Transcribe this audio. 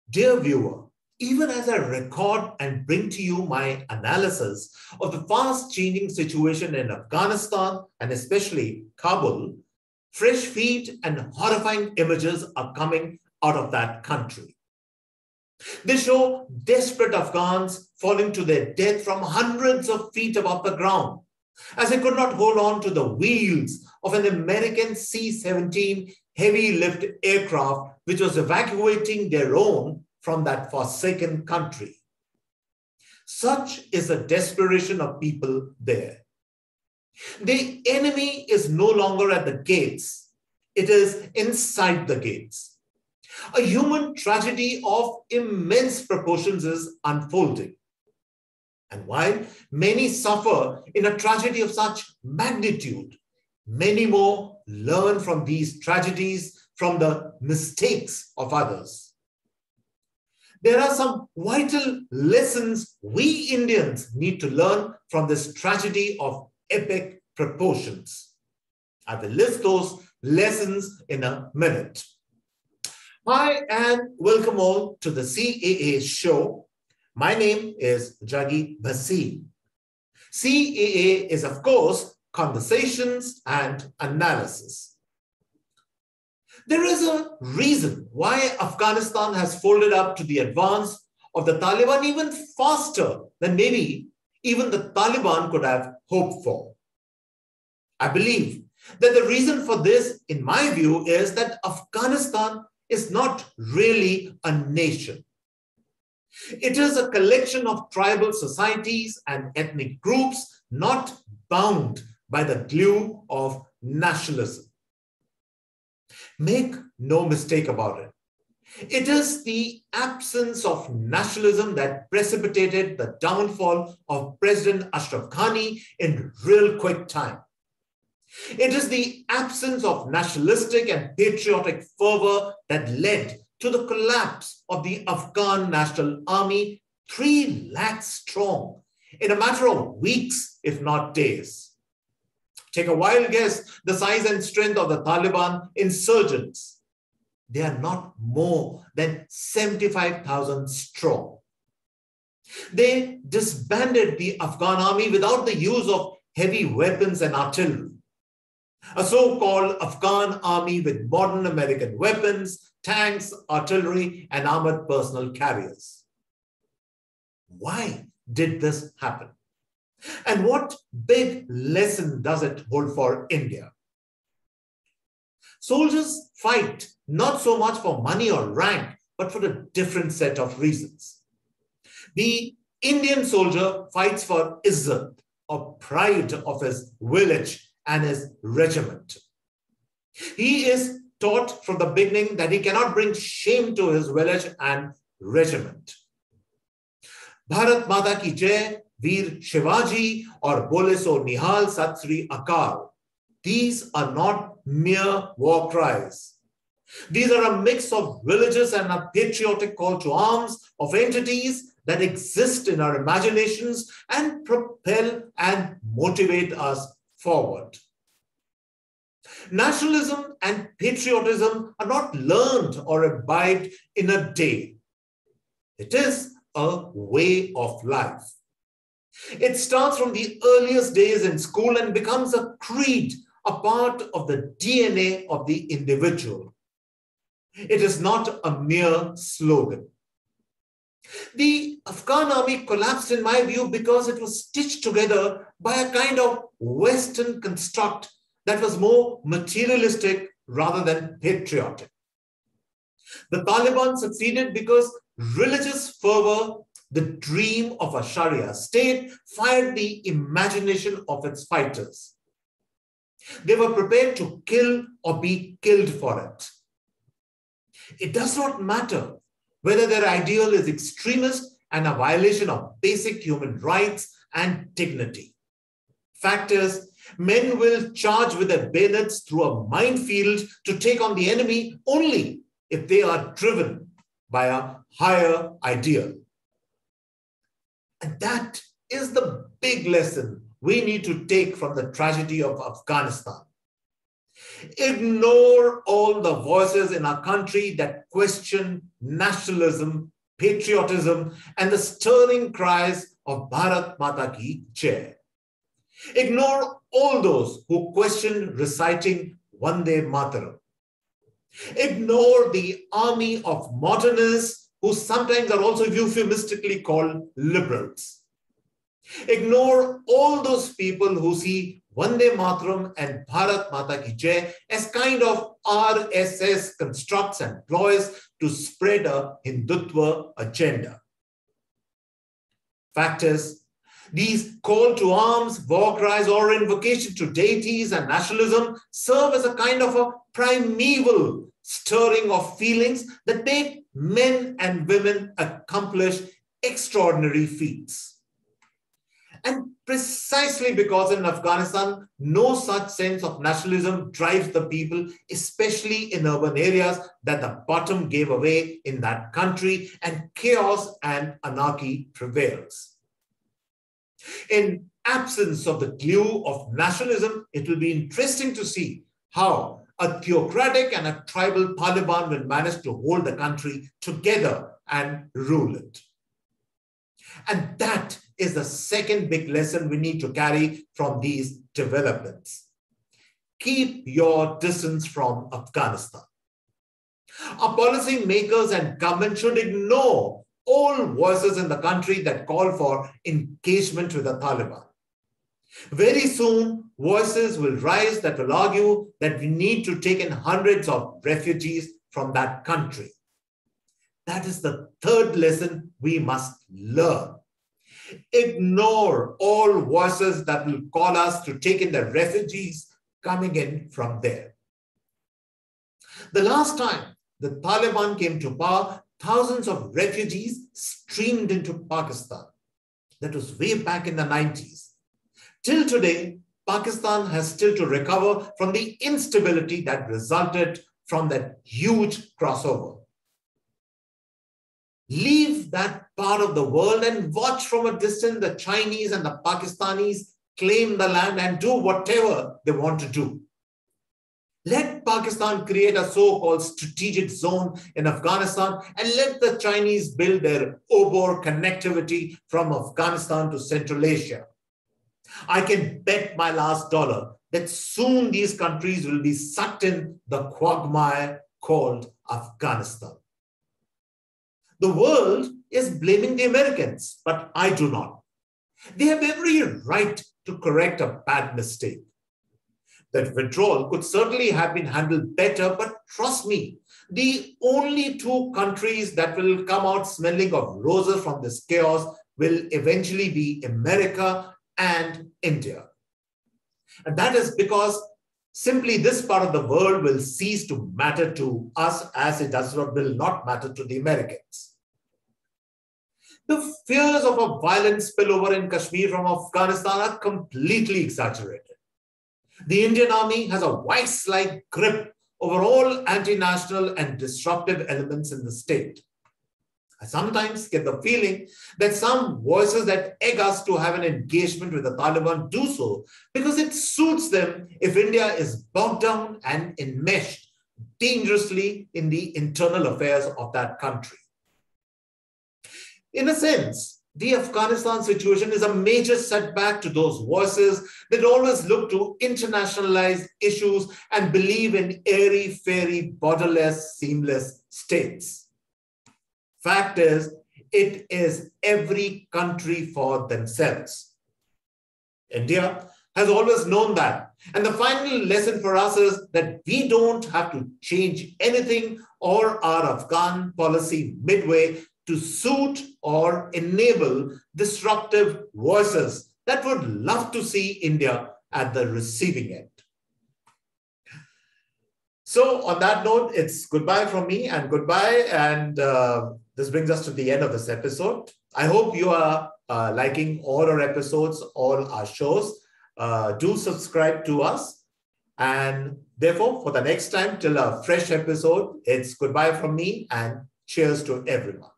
Dear viewer, even as I record and bring to you my analysis of the fast-changing situation in Afghanistan and especially Kabul, fresh feet and horrifying images are coming out of that country. They show desperate Afghans falling to their death from hundreds of feet above the ground, as they could not hold on to the wheels of an American C-17 heavy-lift aircraft which was evacuating their own from that forsaken country. Such is the desperation of people there. The enemy is no longer at the gates. It is inside the gates. A human tragedy of immense proportions is unfolding. And while many suffer in a tragedy of such magnitude, many more learn from these tragedies, from the mistakes of others. There are some vital lessons we Indians need to learn from this tragedy of epic proportions. I will list those lessons in a minute. Hi and welcome all to the CAA show. My name is Juggi Bhasin. CAA is, of course, conversations and analysis. There is a reason why Afghanistan has folded up to the advance of the Taliban even faster than maybe even the Taliban could have hoped for. I believe that the reason for this, in my view, is that Afghanistan is not really a nation. It is a collection of tribal societies and ethnic groups not bound by the glue of nationalism. Make no mistake about it. It is the absence of nationalism that precipitated the downfall of President Ashraf Ghani in real quick time. It is the absence of nationalistic and patriotic fervor that led to the collapse of the Afghan National Army, 3 lakhs strong, in a matter of weeks, if not days. Take a wild guess the size and strength of the Taliban insurgents. They are not more than 75,000 strong. They disbanded the Afghan army without the use of heavy weapons and artillery. A so-called Afghan army with modern American weapons, tanks, artillery, and armored personal carriers. Why did this happen? And what big lesson does it hold for India? Soldiers fight not so much for money or rank, but for a different set of reasons. The Indian soldier fights for izzat, or pride of his village and his regiment. He is taught from the beginning that he cannot bring shame to his village and regiment. Bharat Mata ki Jai, Veer Shivaji, or Bole So Nihal Sat Sri Akal. These are not mere war cries. These are a mix of religious and a patriotic call to arms of entities that exist in our imaginations and propel and motivate us forward. Nationalism and patriotism are not learned or imbibed in a day. It is a way of life. It starts from the earliest days in school and becomes a creed, a part of the DNA of the individual. It is not a mere slogan. The Afghan army collapsed, in my view, because it was stitched together by a kind of Western construct that was more materialistic rather than patriotic. The Taliban succeeded because religious fervor, the dream of a Sharia state, fired the imagination of its fighters. They were prepared to kill or be killed for it. It does not matter whether their ideal is extremist and a violation of basic human rights and dignity. Fact is, men will charge with their bayonets through a minefield to take on the enemy only if they are driven by a higher ideal. And that is the big lesson we need to take from the tragedy of Afghanistan. Ignore all the voices in our country that question nationalism, patriotism, and the stirring cries of Bharat Mata Ki Jai. Ignore all those who question reciting Vande Mataram. Ignore the army of modernists who sometimes are also euphemistically called liberals. Ignore all those people who see Vande Mataram and Bharat Mata Ki Jai as kind of RSS constructs and ploys to spread a Hindutva agenda. Fact is, these call to arms, war cries, or invocation to deities and nationalism serve as a kind of a primeval stirring of feelings that make men and women accomplish extraordinary feats. And precisely because in Afghanistan, no such sense of nationalism drives the people, especially in urban areas, that the bottom gave away in that country and chaos and anarchy prevails. In absence of the glue of nationalism, it will be interesting to see how a theocratic and a tribal Taliban will manage to hold the country together and rule it. And that is the second big lesson we need to carry from these developments. Keep your distance from Afghanistan. Our policy makers and government should ignore all voices in the country that call for engagement with the Taliban. Very soon, voices will rise that will argue that we need to take in hundreds of refugees from that country. That is the third lesson we must learn. Ignore all voices that will call us to take in the refugees coming in from there. The last time the Taliban came to power, thousands of refugees streamed into Pakistan. That was way back in the 90s. Till today, Pakistan has still to recover from the instability that resulted from that huge crossover. Leave that part of the world and watch from a distance the Chinese and the Pakistanis claim the land and do whatever they want to do. Let Pakistan create a so-called strategic zone in Afghanistan and let the Chinese build their OBOR connectivity from Afghanistan to Central Asia. I can bet my last dollar that soon these countries will be sucked in the quagmire called Afghanistan. The world is blaming the Americans, but I do not. They have every right to correct a bad mistake. That withdrawal could certainly have been handled better, but trust me, the only two countries that will come out smelling of roses from this chaos will eventually be America and India. And that is because simply this part of the world will cease to matter to us as it will not matter to the Americans. The fears of a violent spillover in Kashmir from Afghanistan are completely exaggerated. The Indian army has a vice-like grip over all anti-national and disruptive elements in the state. I sometimes get the feeling that some voices that egg us to have an engagement with the Taliban do so because it suits them if India is bogged down and enmeshed dangerously in the internal affairs of that country. In a sense, the Afghanistan situation is a major setback to those voices that always look to internationalize issues and believe in airy-fairy, borderless, seamless states. Fact is, it is every country for themselves. India has always known that. And the final lesson for us is that we don't have to change anything or our Afghan policy midway to suit or enable disruptive voices that would love to see India at the receiving end. So on that note, it's goodbye from me and goodbye. And this brings us to the end of this episode. I hope you are liking all our episodes, all our shows. Do subscribe to us. And therefore, for the next time, till a fresh episode, it's goodbye from me and cheers to everyone.